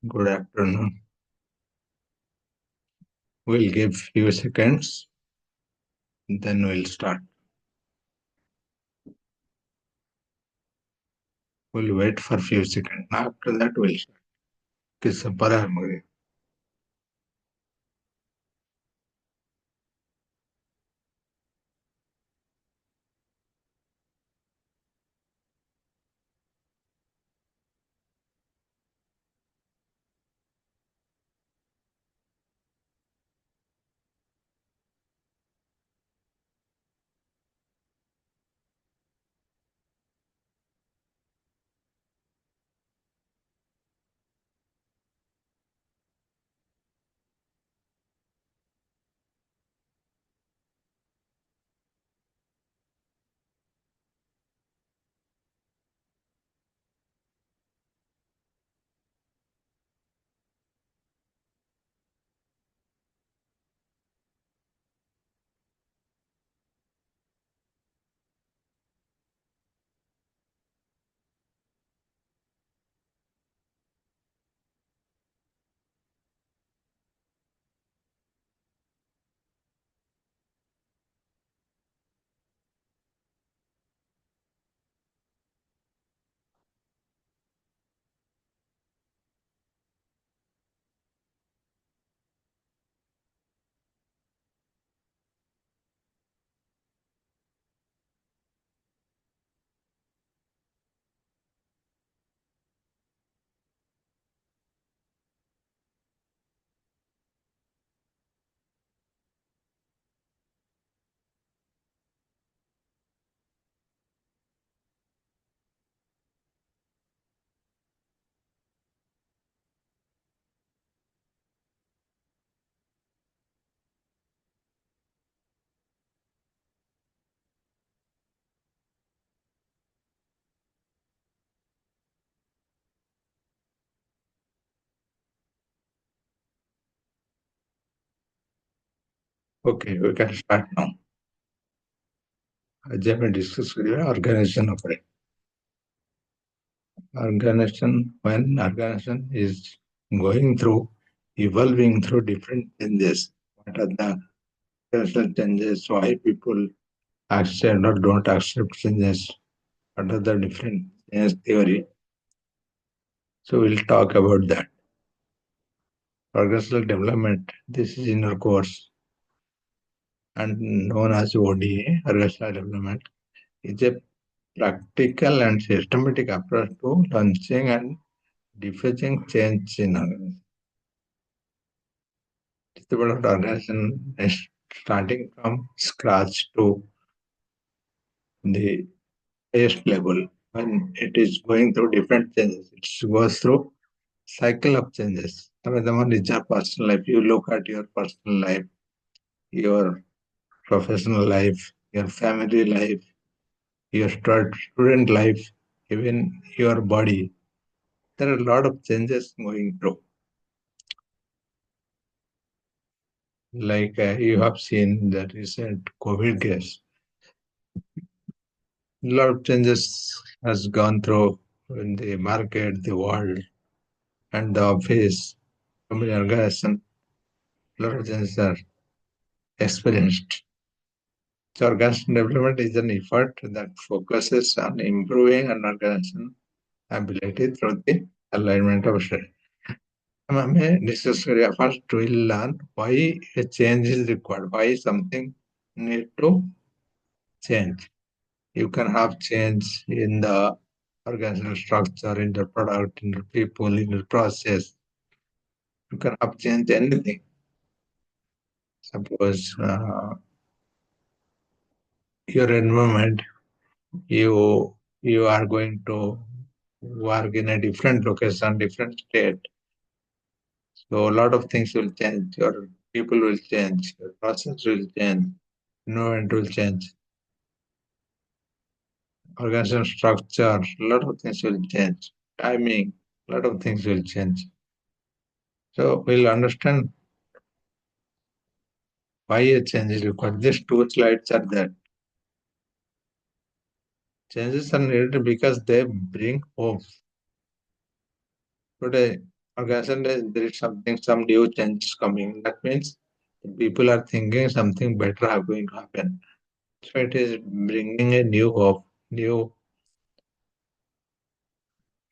Good afternoon. We'll give few seconds, then we'll start. We'll wait for few seconds. After that, we'll start. किससे परा है मुझे? Okay, we can start now. आज मैं discuss करिए organization of it. Organization, when organization is going through, evolving through different changes. What are the organizational changes? Why people accept or don't accept changes? What are the different change theory? So we'll talk about that. Organizational development. This is in our course and known as ODA, organizational development, is a practical and systematic approach to launching and diffusing change in organization. It's about organization is starting from scratch to the highest level. When it is going through different changes, it goes through cycle of changes. I mean, the one is your personal life. You look at your personal life, your professional life, your family life, your student life, even your body. There are a lot of changes going through. Like you have seen the recent COVID case. A lot of changes has gone through in the market, the world, and the office, company organization. A lot of changes are experienced. So organization development is an effort that focuses on improving an organization ability through the alignment of strategy. हमें discuss करिए first will learn why a change is required, why something need to change. You can have change in the organizational structure, in the product, in the people, in the process. You can have change anything. Suppose your environment, you are going to work in a different location, different state. So a lot of things will change. Your people will change. Your process will change. Environment will change. Organization structure, a lot of things will change. Timing, a lot of things will change. So we'll understand why a change is required. These two slides are there. Changes are needed because they bring hope. Today, organization there is something, some new changes coming. That means people are thinking something better are going to happen. So it is bringing a new hope, new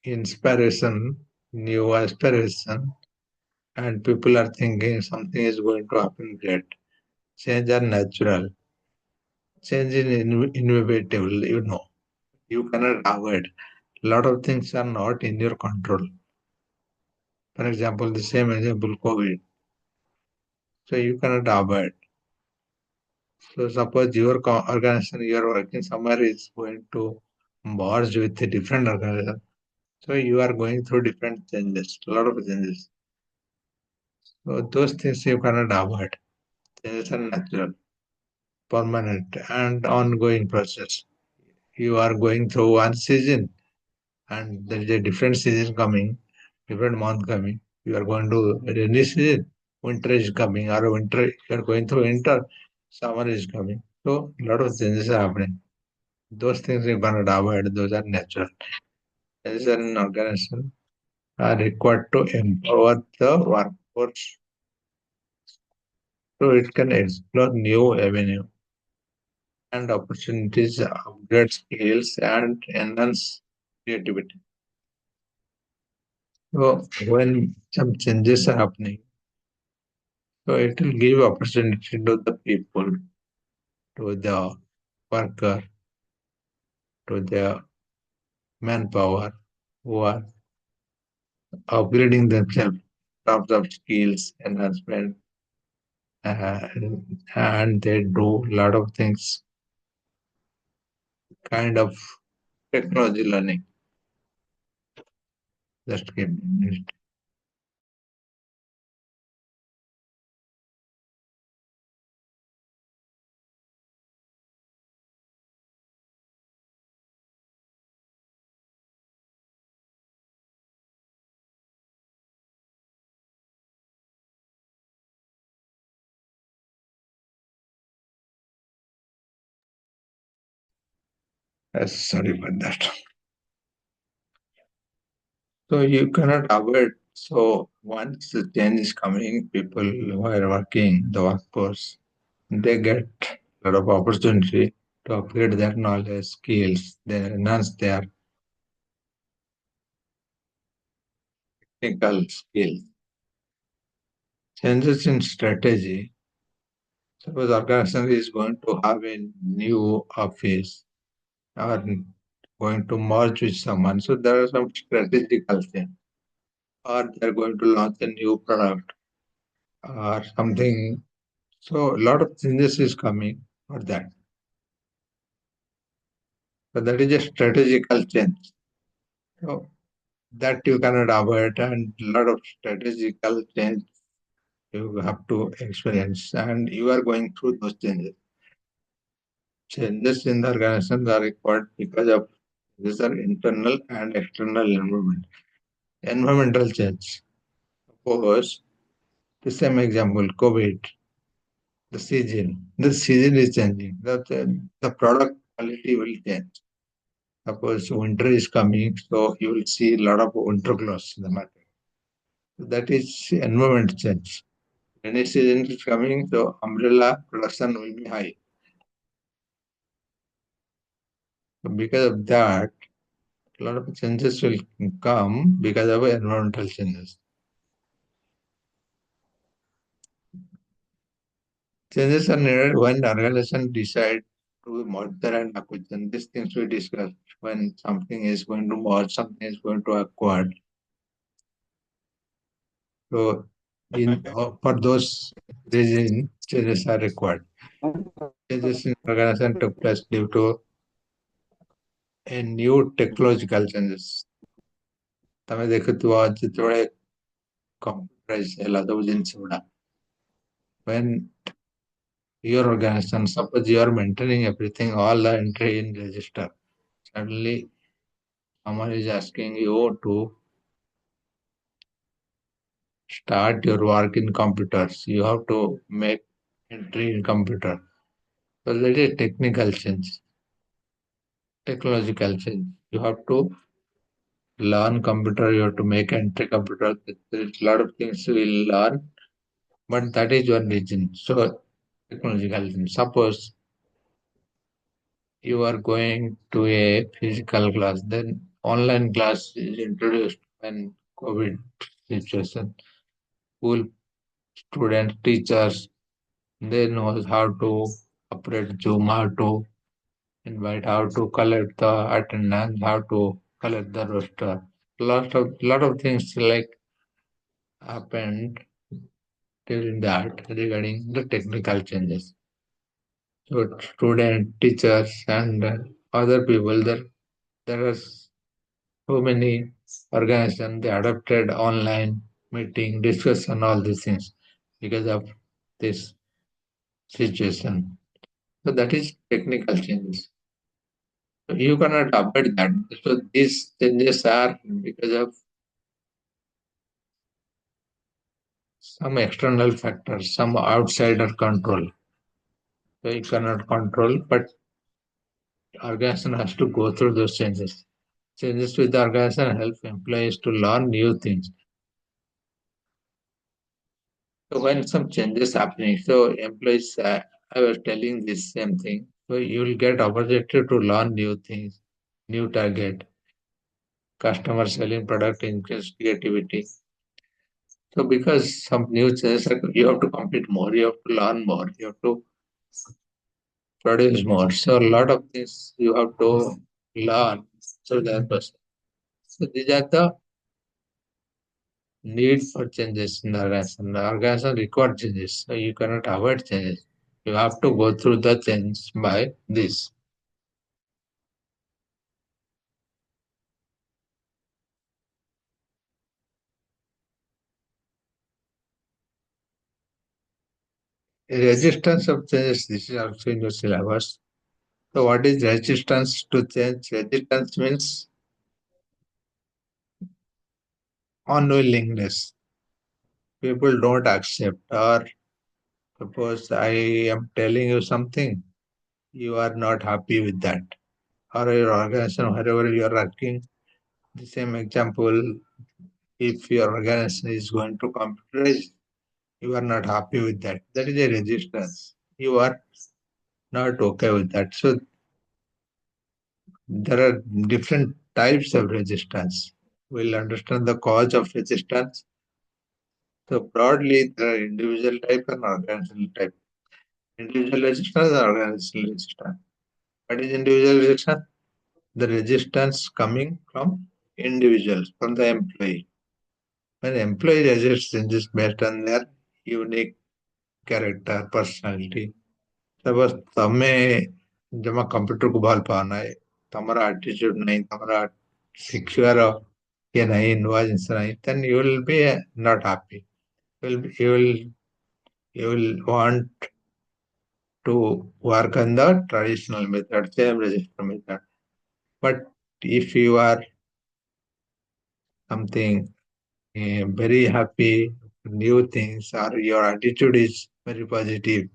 inspiration, new aspiration, and people are thinking something is going to happen great. Change are natural. Change is inevitable, you know. You cannot avoid. A lot of things are not in your control. For example, the same example, COVID. So you cannot avoid. So suppose your organization you are working somewhere is going to merge with a different organization. So you are going through different changes, a lot of changes. So those things you cannot avoid. Changes are natural, permanent, and ongoing process. You are going through one season, and there is a different season coming, different month coming. You are going to rainy season, winter is coming, or winter you are going through winter, summer is coming. So a lot of changes are happening. Those things you cannot avoid, those are natural. As an organization are required to empower the workforce so it can explore new avenue and opportunities, upgrade skills, and enhance creativity. So when some changes are happening, so it will give opportunity to the people, to the worker, to the manpower who are upgrading themselves in terms of skills enhancement, uh, and they do a lot of things, kind of technology learning. Just give me a minute. Sorry for that. So you cannot avoid. So once the change is coming, people who are working, the workforce, they get a lot of opportunity to upgrade their knowledge, skills, they enhance their technical skills. Changes in strategy. Suppose organization is going to have a new office or going to merge with someone. So there are some strategical things. Or they're going to launch a new product or something. So a lot of changes is coming for that. So that is a strategical change. So that you cannot avoid, and a lot of strategical change you have to experience, and you are going through those changes. Changes in the organization are required because of these are internal and external environment. Environmental change. Suppose the same example, COVID, the season is changing. The product quality will change. Suppose winter is coming, so you will see a lot of winter clothes in the market. That is environment change. Rainy season is coming, so umbrella production will be high. So because of that, a lot of changes will come because of environmental changes. Changes are needed when the organization decide to merger and acquisition. These things we discussed when something is going to merge, something is going to acquire. So for those reasons, changes are required. Changes in organization took place due to a new technological changes. ତମେ ଦେଖୁଥିବ ଯେତେବେଳେ computerize ହେଲା ସବୁ ଜିନିଷ ଗୁଡା. When your organization, suppose you are maintaining everything, all the entry in register, suddenly someone is asking you to start your work in computers. You have to make entry in computer. So that is technical change, technological change. You have to learn computer, you have to make entry computer. There's a lot of things we'll learn, but that is your region. So technological thing. Suppose you are going to a physical class, then online class is introduced when COVID situation. School students, teachers, they know how to operate Zoom, how to invite, how to collect the attendance, how to collect the roster. Lot of things like happened during that regarding the technical changes. So student, teachers, and other people, there are so many organizations they adopted online meeting, discussion, all these things because of this situation. So that is technical changes. So you cannot avoid that. So these changes are because of some external factors, some outsider control. So you cannot control, but organization has to go through those changes. Changes with the organization help employees to learn new things. So when some changes happening, so employees, I was telling this same thing. So you will get opportunity to learn new things, new target, customer selling product increase creativity. So because some new changes, you have to compete more, you have to learn more, you have to produce more. So a lot of things you have to learn. So that was so these are the need for changes in the organization. The organization require changes. So you cannot avoid changes. You have to go through the change by this. Resistance of changes, this is also in your syllabus. So what is resistance to change? Resistance means unwillingness. People don't accept, or suppose I am telling you something, you are not happy with that. Or your organization, wherever you are working, the same example, if your organization is going to computerize, you are not happy with that. That is a resistance. You are not okay with that. So there are different types of resistance. We'll understand the cause of resistance. So broadly, there are individual type and organizational type. Individual resistance and organizational resistance. What is individual resistance? The resistance coming from individuals, from the employee. When employee resists changes based on their unique character, personality. Suppose ତମେ ଜମା କମ୍ପ୍ୟୁଟରକୁ ଭଲ ପାଅ ନାହିଁ, ତମର ଆଟିଚ୍ୟୁଡ ନାହିଁ, ତମର ଶିଖିବାର ଇଏ ନାହିଁ, ନୂଆ ଜିନିଷ ନାହିଁ, then you will be not happy. You will want to work on the traditional method, same register method. But if you are something very happy, new things, or your attitude is very positive,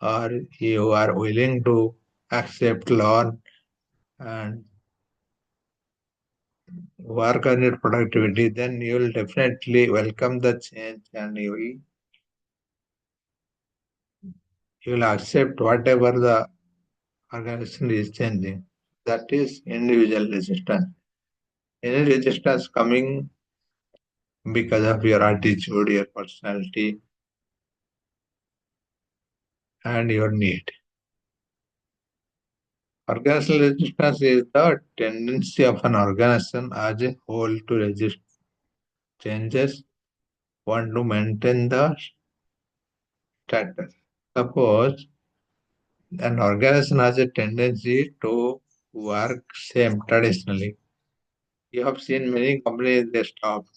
or you are willing to accept, learn, and work on your productivity, then you will definitely welcome the change and you will accept whatever the organization is changing. That is individual resistance. Any resistance coming because of your attitude, your personality, and your need. Organizational resistance is the tendency of an organization as a whole to resist changes, want to maintain the status. Suppose an organization has a tendency to work same traditionally. You have seen many companies they stopped.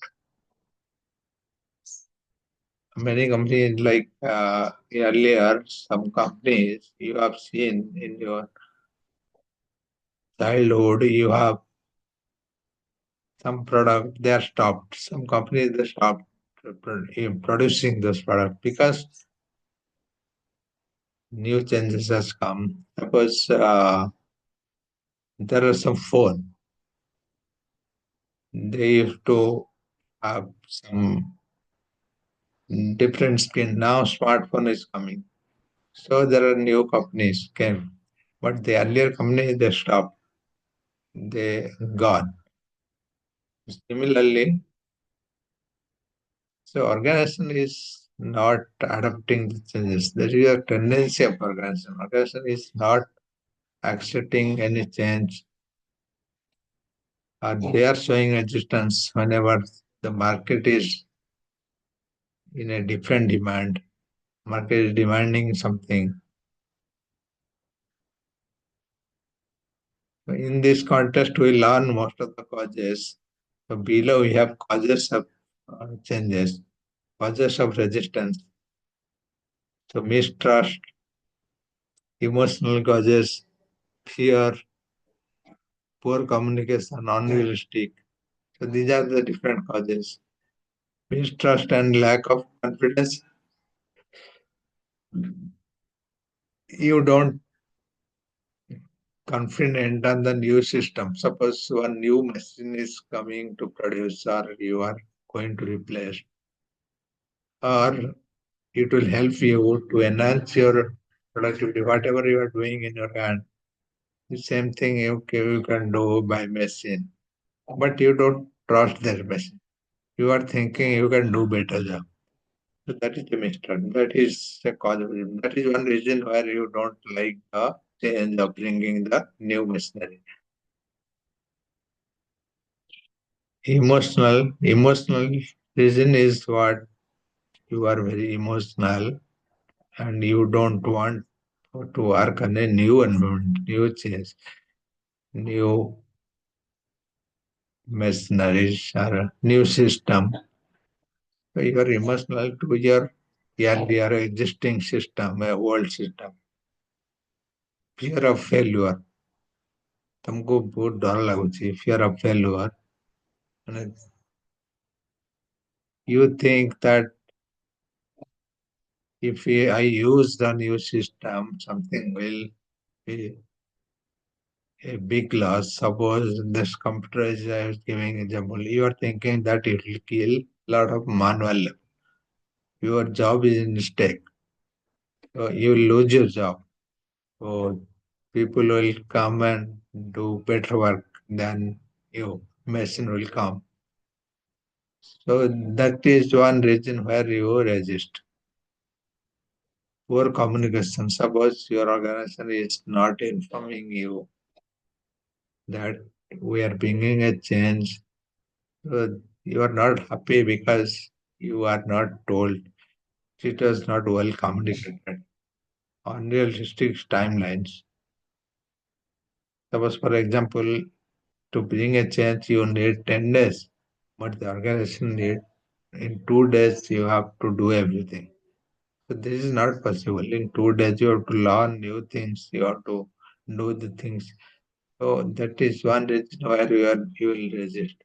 Many companies like earlier, some companies you have seen in your childhood, you have some product they are stopped. Some companies they stopped producing this product because new changes has come. Suppose there are some phone. They used to have some different skin. Now smartphone is coming. So there are new companies came. But the earlier companies they stopped. They gone. Similarly, so organization is not adapting the changes. There is a tendency of organization. Organization is not accepting any change. They are showing resistance whenever the market is in a different demand. Market is demanding something. In this context, we learn most of the causes. So below we have causes of changes, causes of resistance. So mistrust, emotional causes, fear, poor communication, unrealistic. So these are the different causes. Mistrust and lack of confidence. You don't confident on the new system. Suppose one new machine is coming to produce or you are going to replace, or it will help you to enhance your productivity, whatever you are doing in your hand. The same thing you can do by machine, but you don't trust that machine. You are thinking you can do better job. So that is the mistake. That is a cause of it. That is one reason why you don't like the change of bringing the new machinery. Emotional reason is what you are very emotional and you don't want to work on a new environment, new change, new machinery or a new system. So you are emotional to your existing system, a old system. Fear of failure. तुमको बहुत डर लाଗୁଛି fear of failure. And you think that if I use the new system, something will be a big loss. Suppose this computer is I was giving example. You are thinking that it will kill lot of manual labor. Your job is in stake. So you will lose your job. So people will come and do better work than you. Machine will come. So that is one reason where you resist. Poor communication. Suppose your organization is not informing you that we are bringing a change. So you are not happy because you are not told. It was not well communicated. Unrealistic timelines. Suppose, for example, to bring a change, you need 10 days, but the organization need in 2 days you have to do everything. So this is not possible. In 2 days you have to learn new things. You have to do the things. So that is one reason why you will resist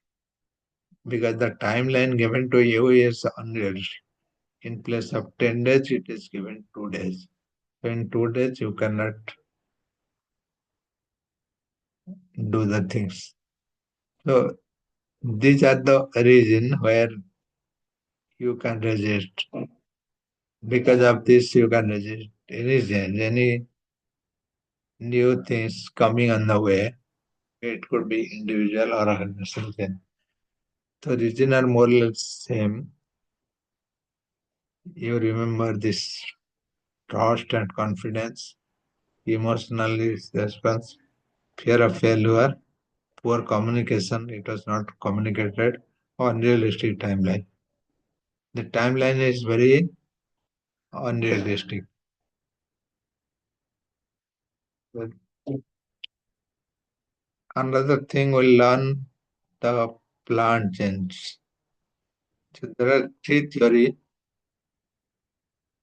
because the timeline given to you is unrealistic. In place of 10 days, it is given 2 days. So in 2 days, you cannot do the things. So these are the reason where you can resist. Because of this, you can resist any change, any new things coming on the way. It could be individual or organizational change. The reason are more or less same. You remember this trust and confidence, emotional response, fear of failure, poor communication, it was not communicated, unrealistic timeline. The timeline is very unrealistic. But another thing we learn the plant change. So there are three theory,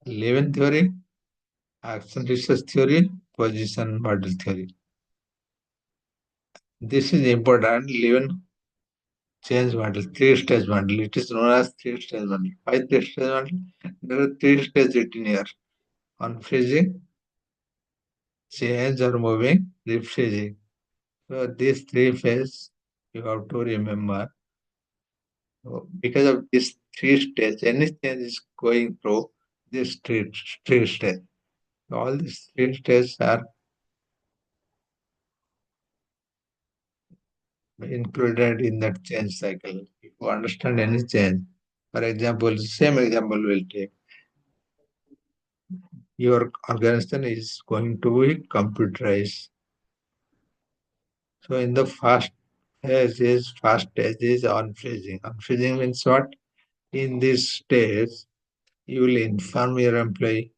living theory, action research theory, position model theory. This is important. Living change model, three-stage model. It is known as three-stage model. Why three-stage model? There are three stages written here. Unfreezing, change or moving, refreezing. So these three phases you have to remember. So because of these three stages, any change is going through these three stages. All these three stages are included in that change cycle. If you understand any change, for example, same example we'll take. Your organization is going to be computerized. So in the first stage is unfreezing. Unfreezing means what? In this stage, you will inform your employee,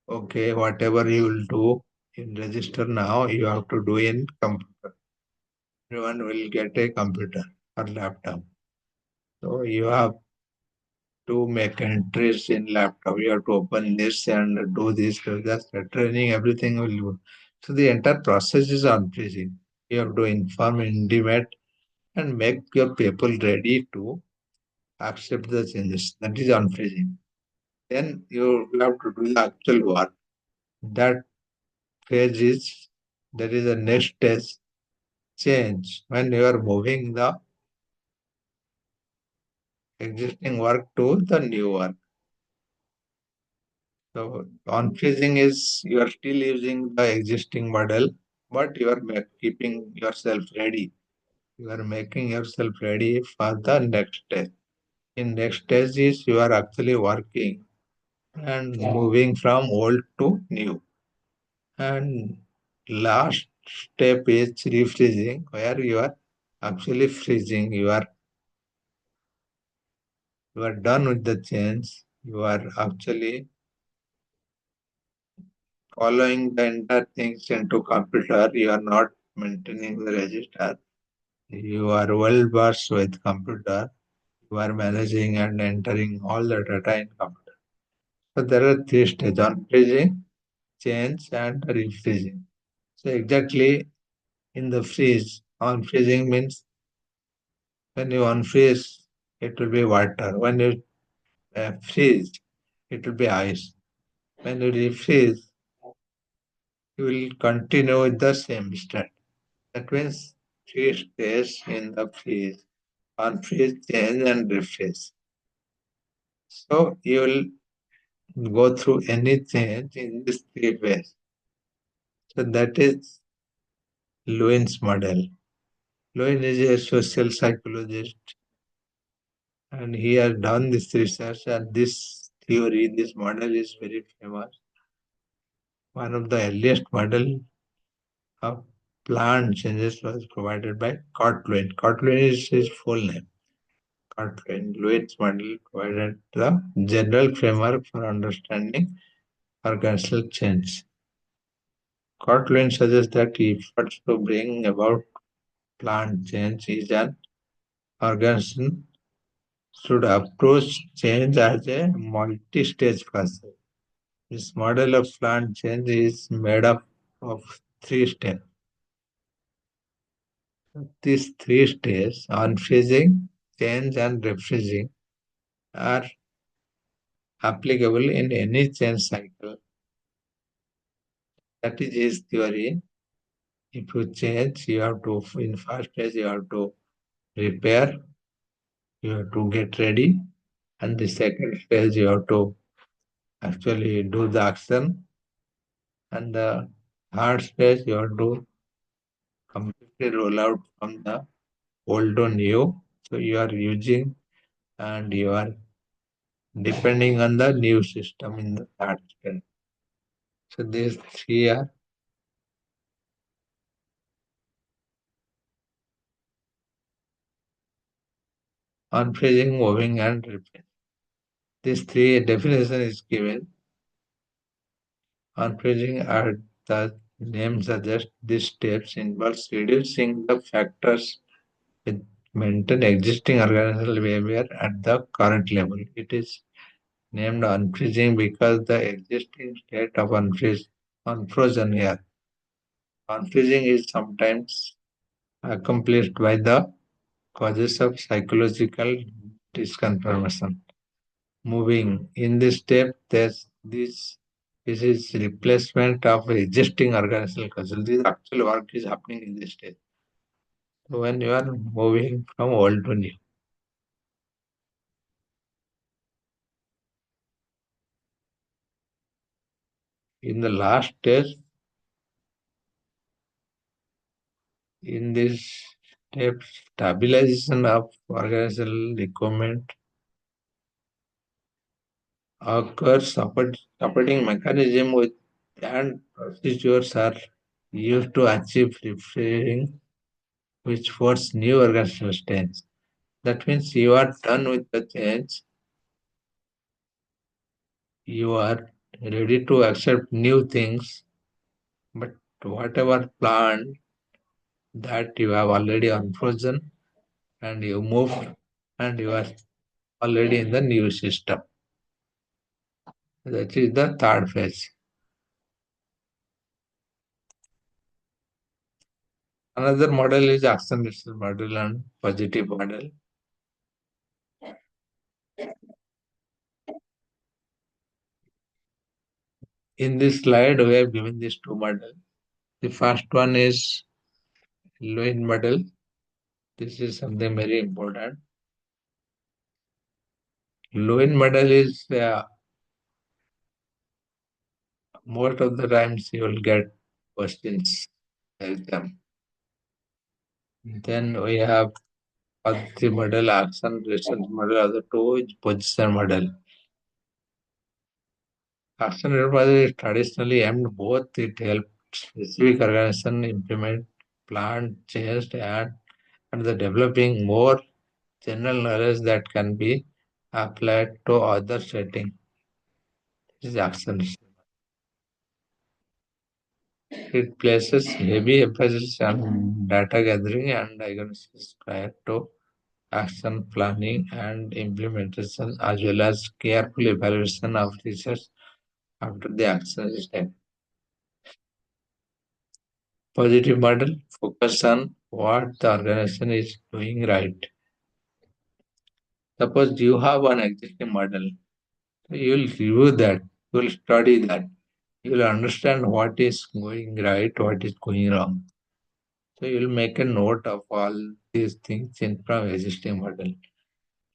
okay, whatever you will do in register now, you have to do in computer. Everyone will get a computer or laptop. So you have to make entries in laptop. You have to open this and do this. So that's the training, everything will do. So the entire process is unfreezing. You have to inform, intimate, and make your people ready to accept the changes. That is unfreezing. Then you have to do the actual work. That phase is there is a next stage change when you are moving the existing work to the new work. So unfreezing is you are still using the existing model, but you are keeping yourself ready. You are making yourself ready for the next stage. In next stage is you are actually working and moving from old to new. And last step is refreezing, where you are actually freezing. You are done with the change. You are actually following the entire things into computer. You are not maintaining the register. You are well versed with computer. You are managing and entering all the data in computer. So there are three stages: on freezing, change, and refreezing. So exactly in the freeze, on freezing means when you unfreeze, it will be water. When you freeze, it will be ice. When you refreeze, you will continue with the same state. That means three stages in the freeze: unfreeze, change, and refreeze. So you will go through any change in these three ways. So that is Lewin's model. Lewin is a social psychologist and he has done this research and this theory, this model is very famous. One of the earliest model of plant changes was provided by Kurt Lewin. Kurt Lewin is his full name. Kurt Lewin. Lewin's model provided the general framework for understanding organizational change. Kurt Lewin suggests that efforts to bring about plant change is an organization should approach change as a multi-stage process. This model of plant change is made up of three steps. These three stages, unfreezing, change, and refreezing, are applicable in any change cycle. That is his theory. If you change, you have to, in first stage, you have to repair, you have to get ready, and the second stage, you have to actually do the action, and the third stage, you have to completely roll out from the old to new. So you are using and you are depending on the new system in the third stage. So these three are unfreezing, moving, and repair. These three definition is given. Unfreezing are the name suggests these steps involves reducing the factors which maintain existing organizational behavior at the current level. It is named unfreezing because the existing state of unfrozen air. Unfreezing is sometimes accomplished by the causes of psychological disconfirmation. Moving in this step, this is replacement of existing organizational causes. This actual work is happening in this stage. So when you are moving from old to new. In the last stage, in this step, stabilization of organizational requirement occurs. Supporting mechanism with and procedures are used to achieve refreshing, which force new organizational change. That means you are done with the change, you are ready to accept new things, but whatever plan that you have already unfrozen and you moved and you are already in the new system. That is the third phase. Another model is acceleration model and positive model. In this slide, we have given these two models. The first one is Lewin model. This is something very important. Lewin model is most of the times you will get questions exam. Then we have the model, action response model, other two is position model. Action response is traditionally aimed both it helps specific organization implement plan change and the developing more general knowledge that can be applied to other setting. This is action. It places heavy emphasis on data gathering and diagnosis prior to action planning and implementation, as well as careful evaluation of research after the action is taken. Positive model focus on what the organization is doing right. Suppose you have an existing model, you will review that, you will study that, you will understand what is going right, what is going wrong. So you will make a note of all these things in from existing model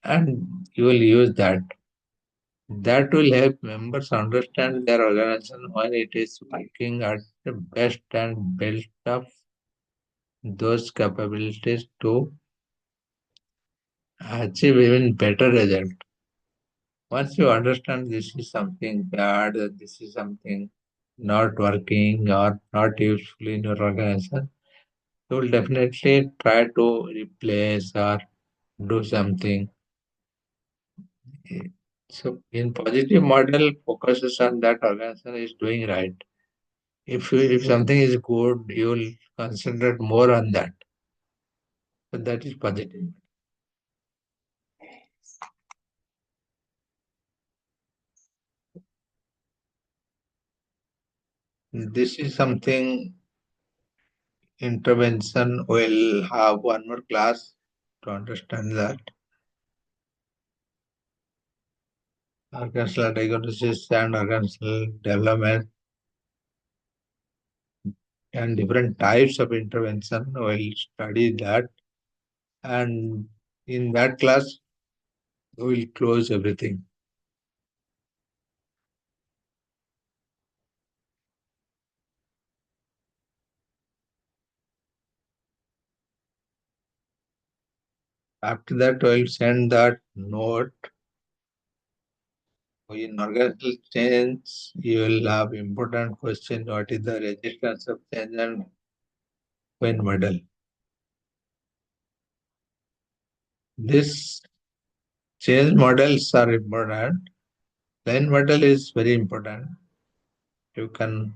and you will use that. That will help members understand their organization when it is working at the best and build up those capabilities to achieve even better result. Once you understand this is something bad, this is something not working or not useful in your organization, you will definitely try to replace or do something. So in positive model focuses on that organization is doing right. If something is good, you will concentrate more on that. So that is positive. This is something intervention will have one more class to understand that. Organizational diagnosis and organizational development and different types of intervention will study that. And in that class, we will close everything. After that, we'll send that note. In organizational change, you will have important question. What is the resistance of change and when model? This change models are important. Line model is very important. You can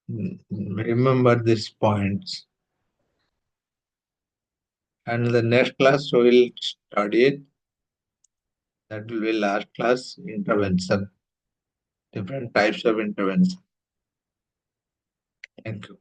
remember these points. And the next class we will study it. That will be last class intervention. Different types of intervention. Thank you.